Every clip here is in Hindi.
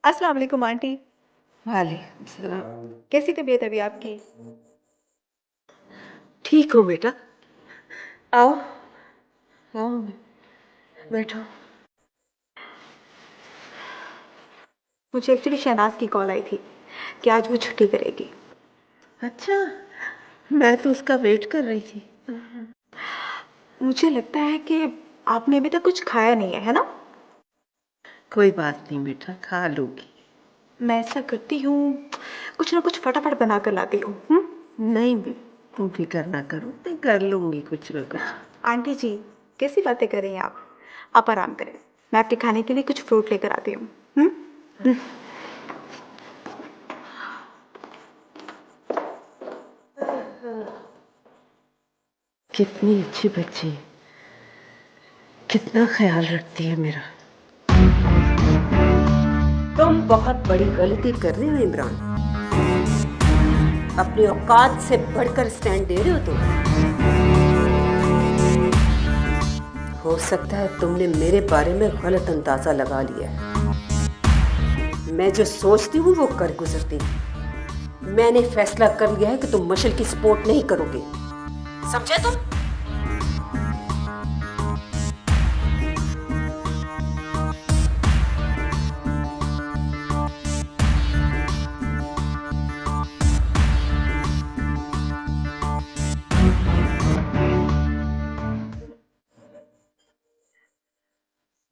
अस्सलाम वालेकुम आंटी। वालेकुम सलाम। कैसी तबीयत है अभी आपकी? ठीक हो बेटा? आओ आओ, बैठो। मुझे एक्चुअली शहनाज की कॉल आई थी कि आज वो छुट्टी करेगी। अच्छा, मैं तो उसका वेट कर रही थी। मुझे लगता है कि आपने अभी तक कुछ खाया नहीं है ना? कोई बात नहीं बेटा, खा लूंगी। मैं ऐसा करती हूँ, कुछ ना कुछ फटाफट बना कर लाती हूँ। नहीं बे, तुम फिक्र ना करो, मैं कर लूंगी कुछ ना कुछ। आंटी जी, कैसी बातें कर रही हैं आप? आप आराम करें, मैं आपके खाने के लिए कुछ फ्रूट लेकर आती हूँ। कितनी अच्छी बच्ची है, कितना ख्याल रखती है मेरा। तुम बहुत बड़ी गलती कर रहे हो इमरान। अपनी औकात से बढ़कर स्टैंड दे रहे हो तुम। हो सकता है तुमने मेरे बारे में गलत अंदाजा लगा लिया है। मैं जो सोचती हूँ वो कर गुजरती हूँ। मैंने फैसला कर लिया है कि तुम मशल की सपोर्ट नहीं करोगे, समझे तुम?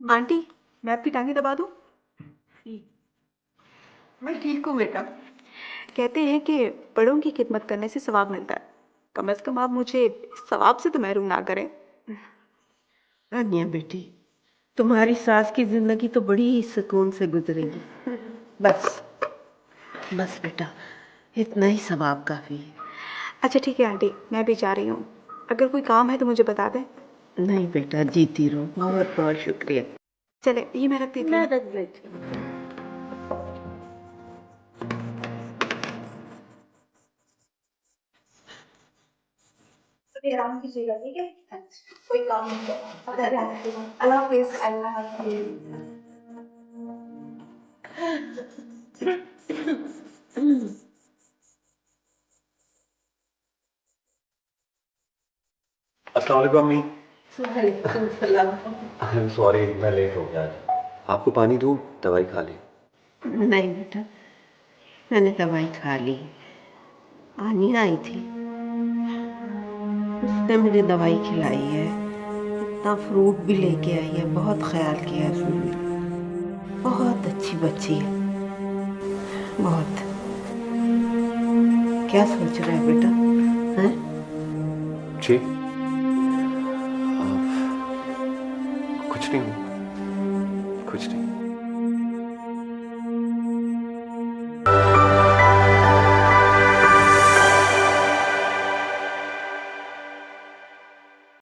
आंटी, मैं आपकी टांगे दबा दूँ? मैं ठीक हूँ बेटा। कहते हैं कि बड़ों की खिदमत करने से सवाब मिलता है। कम से कम आप मुझे इस सवाब से तो महरूम ना करें। अन्या बेटी, तुम्हारी सास की जिंदगी तो बड़ी ही सुकून से गुजरेगी। बस बस बेटा, इतना ही सवाब काफी है। अच्छा ठीक है आंटी, मैं भी जा रही हूँ। अगर कोई काम है तो मुझे बता दें। नहीं बेटा, जीती रहो, बहुत बहुत शुक्रिया। चले, ये मैं रख देती हूँ। रख लेती हूँ। अभी आराम कीजिएगा, ठीक है? कोई काम नहीं है। अल्लाह हाफिज़। अल्लाह हाफिज़। अस्सलाम वालेकुम अम्मी। वालेकुम सलाम। आई एम सॉरी, मैं लेट हो गया आज। आपको पानी दूँ? दवाई खा ली? नहीं बेटा, मैंने दवाई खा ली। आनी आई थी, उसने मुझे दवाई खिलाई है, इतना फ्रूट भी लेके आई है, बहुत ख्याल किया उसने मेरा। बहुत अच्छी बच्ची है, बहुत। क्या सोच रहा है बेटा? हैं? जी, कुछ नहीं, कुछ नहीं।